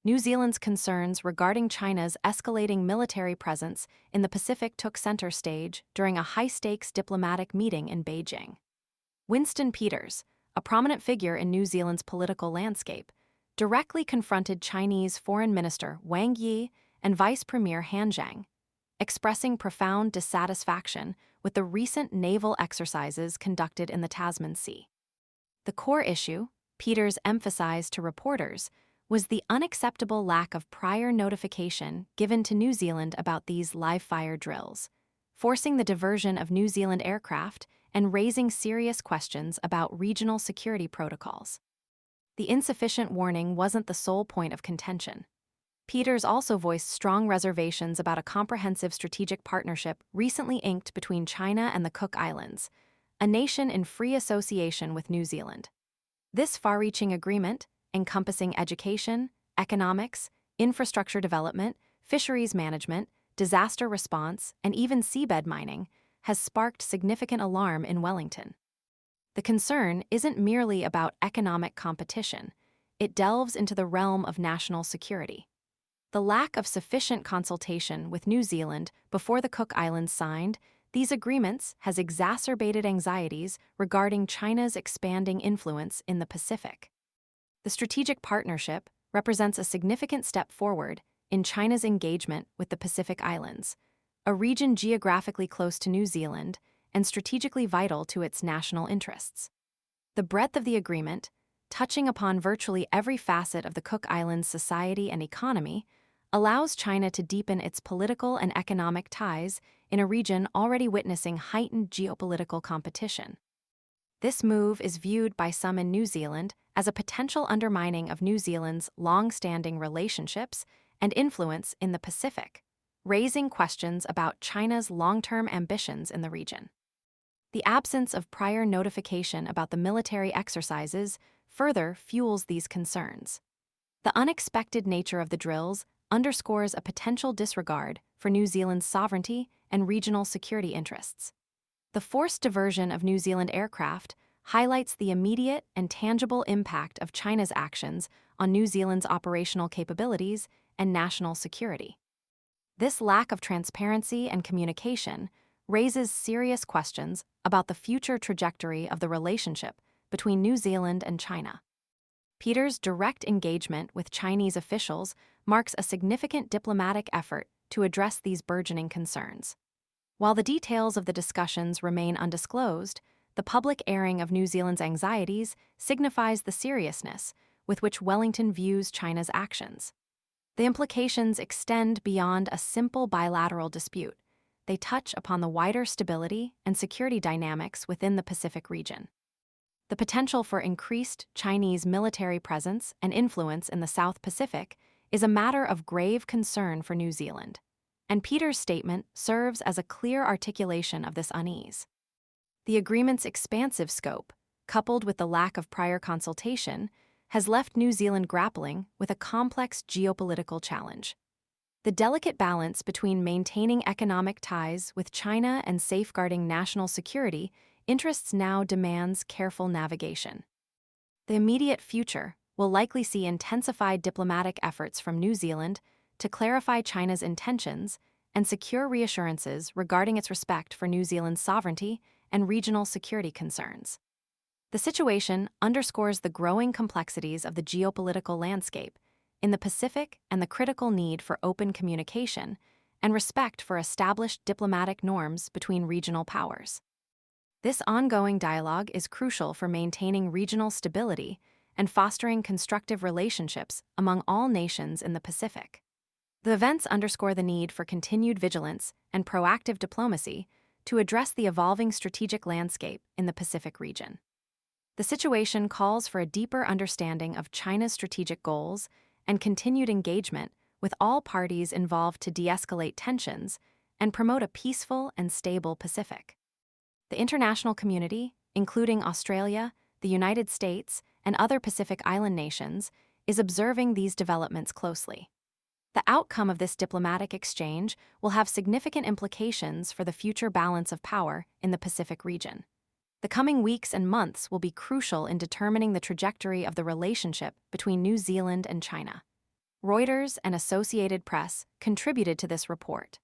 New Zealand's concerns regarding China's escalating military presence in the Pacific took center stage during a high-stakes diplomatic meeting in Beijing. Winston, a prominent figure in New Zealand's political landscape, directly confronted Chinese Foreign Minister Wang and Vice Premier Han Zhang, expressing profound dissatisfaction with the recent naval exercises conducted in the Tasman Sea. The core issue, Peters emphasized to reporters, was the unacceptable lack of prior notification given to New Zealand about these live-fire drills, forcing the diversion of New Zealand aircraft and raising serious questions about regional security protocols. The insufficient warning wasn't the sole point of contention. Peters also voiced strong reservations about a comprehensive strategic partnership recently inked between China and the Cook Islands, a nation in free association with New Zealand. This far-reaching agreement, encompassing education, economics, infrastructure development, fisheries management, disaster response, and even seabed mining, has sparked significant alarm in Wellington. The concern isn't merely about economic competition, it delves into the realm of national security. The lack of sufficient consultation with New Zealand before the Cook Islands signed these agreements has exacerbated anxieties regarding China's expanding influence in the Pacific. The strategic partnership represents a significant step forward in China's engagement with the Pacific Islands, a region geographically close to New Zealand and strategically vital to its national interests. The breadth of the agreement, touching upon virtually every facet of the Cook Islands' society and economy, allows China to deepen its political and economic ties in a region already witnessing heightened geopolitical competition. This move is viewed by some in New Zealand as a potential undermining of New Zealand's long-standing relationships and influence in the Pacific, raising questions about China's long-term ambitions in the region. The absence of prior notification about the military exercises further fuels these concerns. The unexpected nature of the drills underscores a potential disregard for New Zealand's sovereignty and regional security interests. The forced diversion of New Zealand aircraft highlights the immediate and tangible impact of China's actions on New Zealand's operational capabilities and national security. This lack of transparency and communication raises serious questions about the future trajectory of the relationship between New Zealand and China. Peters' direct engagement with Chinese officials marks a significant diplomatic effort to address these burgeoning concerns. While the details of the discussions remain undisclosed, the public airing of New Zealand's anxieties signifies the seriousness with which Wellington views China's actions. The implications extend beyond a simple bilateral dispute. They touch upon the wider stability and security dynamics within the Pacific region. The potential for increased Chinese military presence and influence in the South Pacific is a matter of grave concern for New Zealand, and Peters' statement serves as a clear articulation of this unease. The agreement's expansive scope, coupled with the lack of prior consultation, has left New Zealand grappling with a complex geopolitical challenge. The delicate balance between maintaining economic ties with China and safeguarding national security interests now demands careful navigation. The immediate future will likely see intensified diplomatic efforts from New Zealand to clarify China's intentions and secure reassurances regarding its respect for New Zealand's sovereignty and regional security concerns. The situation underscores the growing complexities of the geopolitical landscape in the Pacific and the critical need for open communication and respect for established diplomatic norms between regional powers. This ongoing dialogue is crucial for maintaining regional stability and fostering constructive relationships among all nations in the Pacific. The events underscore the need for continued vigilance and proactive diplomacy to address the evolving strategic landscape in the Pacific region. The situation calls for a deeper understanding of China's strategic goals and continued engagement with all parties involved to de-escalate tensions and promote a peaceful and stable Pacific. The international community, including Australia, the United States, and other Pacific Island nations, is observing these developments closely. The outcome of this diplomatic exchange will have significant implications for the future balance of power in the Pacific region. The coming weeks and months will be crucial in determining the trajectory of the relationship between New Zealand and China. Reuters and Associated Press contributed to this report.